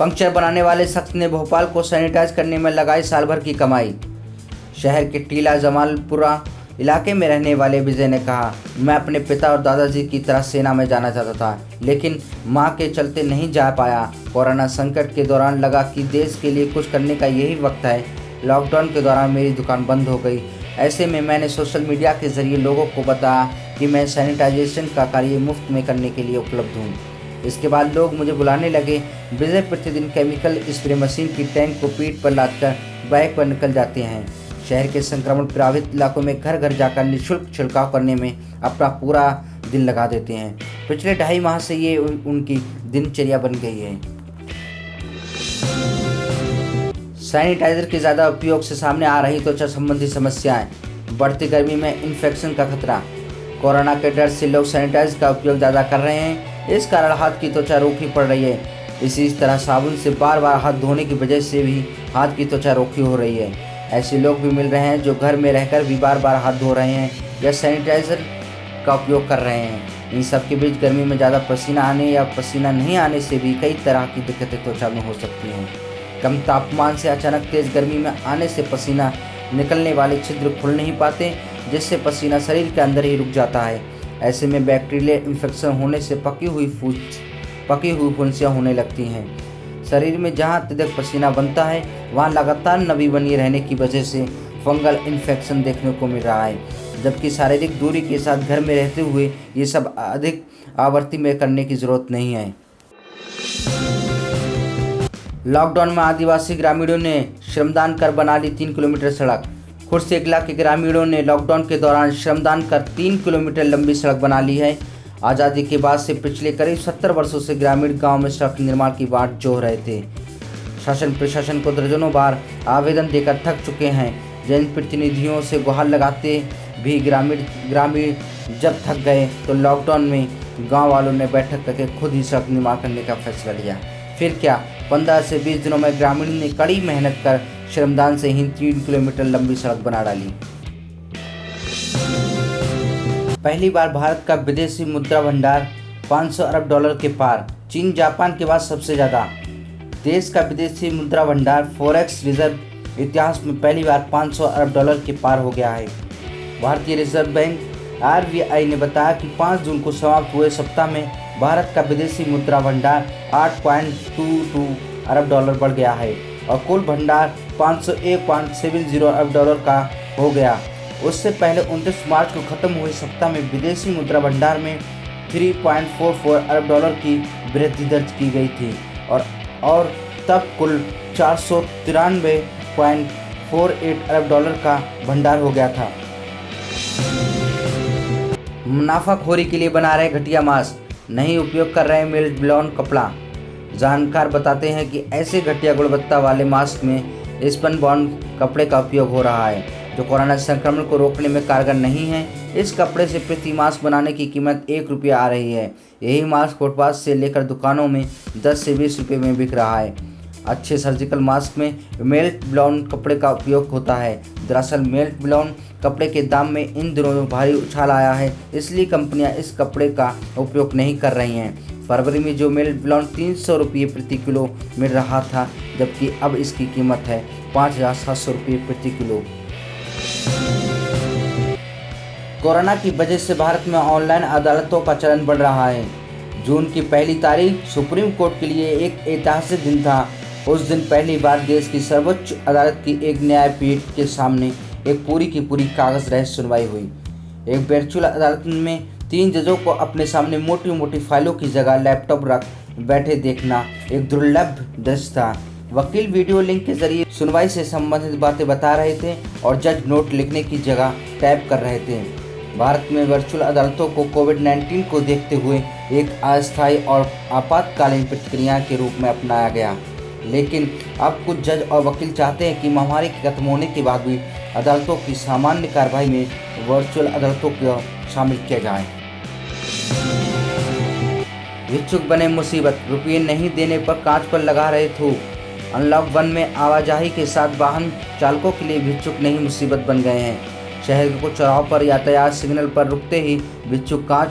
Puncture बनाने वाले शख्स ने भोपाल को सैनिटाइज करने में लगाई साल भर की कमाई। शहर के टीला जमालपुरा इलाके में रहने वाले विजय ने कहा, मैं अपने पिता और दादाजी की तरह सेना में जाना चाहता था, लेकिन मां के चलते नहीं जा पाया। कोरोना संकट के दौरान लगा कि देश के लिए कुछ करने का यही वक्त है। लॉकडाउन के दौरान मेरी दुकान बंद हो गई। ऐसे में मैंने सोशल मीडिया के जरिए लोगों को बताया कि मैं सैनिटाइजेशन का कार्य मुफ्त में करने के लिए उपलब्ध हूँ। इसके बाद लोग मुझे बुलाने लगे। विजय प्रतिदिन केमिकल स्प्रे मशीन की टैंक को पीठ पर लादकर बाइक पर निकल जाते हैं। शहर के संक्रमण प्रभावित इलाकों में घर घर जाकर निःशुल्क छिड़काव करने में अपना पूरा दिन लगा देते हैं। पिछले 2.5 माह से ये उनकी दिनचर्या बन गई है। सैनिटाइजर के ज़्यादा उपयोग से सामने आ रही त्वचा संबंधी समस्याएं, बढ़ती गर्मी में इन्फेक्शन का खतरा। कोरोना के डर से लोग सैनिटाइजर का उपयोग ज़्यादा कर रहे हैं। इस कारण हाथ की त्वचा रूखी पड़ रही है। इसी तरह साबुन से बार बार हाथ धोने की वजह से भी हाथ की त्वचा रूखी हो रही है। ऐसे लोग भी मिल रहे हैं जो घर में रहकर भी बार बार हाथ धो रहे हैं या सैनिटाइजर का उपयोग कर रहे हैं। इन सब के बीच गर्मी में ज़्यादा पसीना आने या पसीना नहीं आने से भी कई तरह की दिक्कतें त्वचा में हो सकती हैं। कम तापमान से अचानक तेज़ गर्मी में आने से पसीना निकलने वाले छिद्र खुल नहीं पाते, जिससे पसीना शरीर के अंदर ही रुक जाता है। ऐसे में बैक्टीरियल इन्फेक्शन होने से पकी हुई फुंसियाँ होने लगती हैं। शरीर में जहां अत्यधिक पसीना बनता है वहां लगातार नमी बनी रहने की वजह से फंगल इन्फेक्शन देखने को मिल रहा है, जबकि शारीरिक दूरी के साथ घर में रहते हुए ये सब अधिक आवृत्ति में करने की जरूरत नहीं है। लॉकडाउन में आदिवासी ग्रामीणों ने श्रमदान कर बना ली 3 किलोमीटर सड़क। खुर्सीकला के ग्रामीणों ने लॉकडाउन के दौरान श्रमदान कर 3 किलोमीटर लंबी सड़क बना ली है। आज़ादी के बाद से पिछले करीब 70 वर्षों से ग्रामीण गांव में सड़क निर्माण की बाट जोह रहे थे। शासन प्रशासन को दर्जनों बार आवेदन देकर थक चुके हैं। जनप्रतिनिधियों से गुहार लगाते भी ग्रामीण जब थक गए तो लॉकडाउन में गांव वालों ने बैठक करके खुद ही सड़क निर्माण करने का फैसला लिया। फिर क्या, 15 से 20 दिनों में ग्रामीण ने कड़ी मेहनत कर श्रमदान से ही 3 किलोमीटर लंबी सड़क बना डाली। पहली बार भारत का विदेशी मुद्रा भंडार 500 अरब डॉलर के पार। चीन जापान के बाद सबसे ज़्यादा। देश का विदेशी मुद्रा भंडार फॉरेक्स रिजर्व इतिहास में पहली बार 500 अरब डॉलर के पार हो गया है। भारतीय रिजर्व बैंक RBI ने बताया कि 5 जून को समाप्त हुए सप्ताह में भारत का विदेशी मुद्रा भंडार 8.22 अरब डॉलर बढ़ गया है और कुल भंडार 501.70 अरब डॉलर का हो गया। उससे पहले 29 मार्च को खत्म हुए सप्ताह में विदेशी मुद्रा भंडार में 3.44 अरब डॉलर की वृद्धि दर्ज की गई थी और तब कुल 493.48 अरब डॉलर का भंडार हो गया था। मुनाफाखोरी के लिए बना रहे घटिया मास्क, नहीं उपयोग कर रहे मेल्ट ब्लोन कपड़ा। जानकार बताते हैं कि ऐसे घटिया गुणवत्ता वाले मास्क में स्पन बॉन्ड कपड़े का उपयोग हो रहा है, जो कोरोना संक्रमण को रोकने में कारगर नहीं है। इस कपड़े से प्रति मास्क बनाने की कीमत 1 रुपया आ रही है। यही मास्क फुटपाथ से लेकर दुकानों में 10 से 20 रुपये में बिक रहा है। अच्छे सर्जिकल मास्क में मेल्ट ब्लोन कपड़े का उपयोग होता है। दरअसल मेल्ट ब्लोन कपड़े के दाम में इन दिनों भारी उछाल आया है, इसलिए कंपनियां इस कपड़े का उपयोग नहीं कर रही हैं। फरवरी में जो मेल्ट ब्लोन 300 रुपये प्रति किलो मिल रहा था, जबकि अब इसकी कीमत है 5,700 रुपये प्रति किलो। कोरोना की वजह से भारत में ऑनलाइन अदालतों का चलन बढ़ रहा है। जून की पहली तारीख सुप्रीम कोर्ट के लिए एक ऐतिहासिक दिन था। उस दिन पहली बार देश की सर्वोच्च अदालत की एक न्यायपीठ के सामने एक पूरी की पूरी कागज रहित सुनवाई हुई। एक वर्चुअल अदालत में 3 जजों को अपने सामने मोटी मोटी फाइलों की जगह लैपटॉप रख बैठे देखना एक दुर्लभ दृश्य था। वकील वीडियो लिंक के जरिए सुनवाई से संबंधित बातें बता रहे थे और जज नोट लिखने की जगह टाइप कर रहे थे। भारत में वर्चुअल अदालतों को कोविड-19 को देखते हुए एक अस्थायी और आपातकालीन प्रतिक्रिया के रूप में अपनाया गया, लेकिन अब कुछ जज और वकील चाहते हैं कि महामारी के खत्म होने के बाद भी अदालतों की सामान्य कार्रवाई में वर्चुअल अदालतों को शामिल किया जाए। भिक्षुक बने मुसीबत, रुपये नहीं देने पर कांच पर लगा रहे थूक। अनलॉक 1 में आवाजाही के साथ वाहन चालकों के लिए भिक्षुक नहीं मुसीबत बन गए हैं। शहर के कुछ चौराहों पर यातायात सिग्नल पर रुकते ही भिक्षुक कांच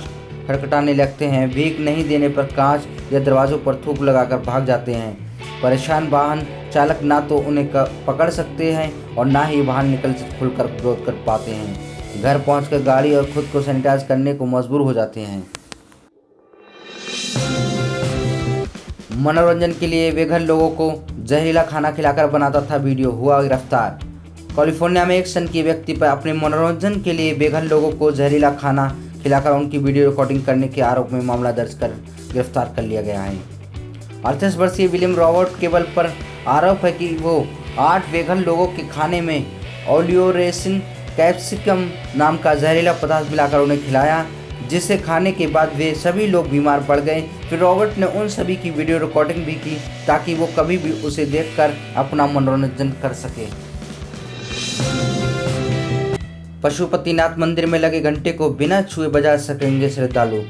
खटखटाने लगते हैं। भीख नहीं देने पर कांच या दरवाजों पर थूक लगाकर भाग जाते हैं। परेशान वाहन चालक ना तो उन्हें पकड़ सकते हैं और ना ही वाहन खुलकर विरोध कर पाते हैं। घर पहुंचकर गाड़ी और खुद को सैनिटाइज करने को मजबूर हो जाते हैं। मनोरंजन के लिए बेघर लोगों को जहरीला खाना खिलाकर बनाता था वीडियो, हुआ गिरफ्तार। कैलिफोर्निया में एक संकीय व्यक्ति पर अपने मनोरंजन के लिए बेघर लोगों को जहरीला खाना खिलाकर उनकी वीडियो रिकॉर्डिंग करने के आरोप में मामला दर्ज कर गिरफ्तार कर लिया गया है। 38 वर्षीय विलियम रॉबर्ट केबल पर आरोप है कि वो 8 बेघर लोगों के खाने में ओलियोरेसिन कैप्सिकम नाम का जहरीला पदार्थ मिलाकर उन्हें खिलाया, जिसे खाने के बाद वे सभी लोग बीमार पड़ गए। फिर रॉबर्ट ने उन सभी की वीडियो रिकॉर्डिंग भी की ताकि वो कभी भी उसे देखकर अपना मनोरंजन कर सके। पशुपतिनाथ मंदिर में लगे घंटे को बिना छुए बजा सकेंगे श्रद्धालु।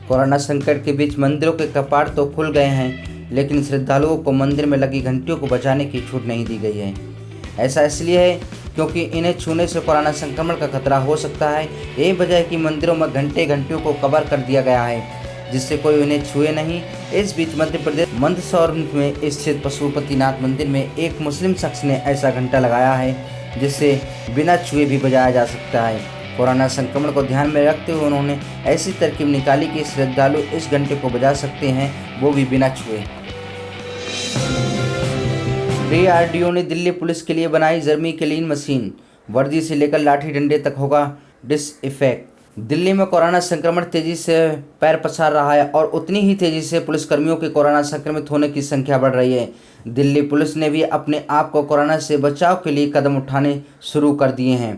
कोरोना संकट के बीच मंदिरों के कपाट तो खुल गए हैं, लेकिन श्रद्धालुओं को मंदिर में लगी घंटियों को बजाने की छूट नहीं दी गई है। ऐसा इसलिए है क्योंकि इन्हें छूने से कोरोना संक्रमण का खतरा हो सकता है। यही वजह है कि मंदिरों में घंटियों को कवर कर दिया गया है, जिससे कोई उन्हें छुए नहीं। इस बीच मध्य प्रदेश मंदसौर में स्थित पशुपतिनाथ मंदिर में एक मुस्लिम शख्स ने ऐसा घंटा लगाया है जिससे बिना छुए भी बजाया जा सकता है। कोरोना संक्रमण को ध्यान में रखते हुए उन्होंने ऐसी तरकीब निकाली कि श्रद्धालु इस घंटे को बजा सकते हैं, वो भी बिना छुए। DRDO ने दिल्ली पुलिस के लिए बनाई जर्मी क्लीन मशीन, वर्दी से लेकर लाठी डंडे तक होगा डिसइंफेक्ट। दिल्ली में कोरोना संक्रमण तेजी से पैर पसार रहा है और उतनी ही तेजी से पुलिसकर्मियों के कोरोना संक्रमित होने की संख्या बढ़ रही है। दिल्ली पुलिस ने भी अपने आप को कोरोना से बचाव के लिए कदम उठाने शुरू कर दिए हैं।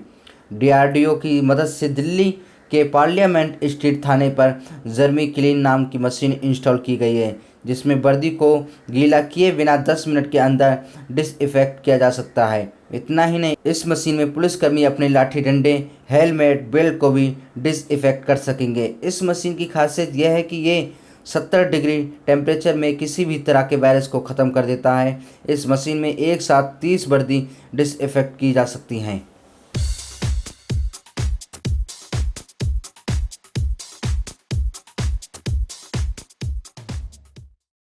DRDO की मदद से दिल्ली के पार्लियामेंट स्ट्रीट थाने पर जर्मी क्लीन नाम की मशीन इंस्टॉल की गई है, जिसमें वर्दी को गीला किए बिना 10 मिनट के अंदर डिसइंफेक्ट किया जा सकता है। इतना ही नहीं, इस मशीन में पुलिसकर्मी अपने लाठी डंडे, हेलमेट, बेल्ट को भी डिसइंफेक्ट कर सकेंगे। इस मशीन की खासियत यह है कि ये 70 डिग्री टेम्परेचर में किसी भी तरह के वायरस को ख़त्म कर देता है। इस मशीन में एक साथ 30 वर्दी डिसइंफेक्ट की जा सकती हैं।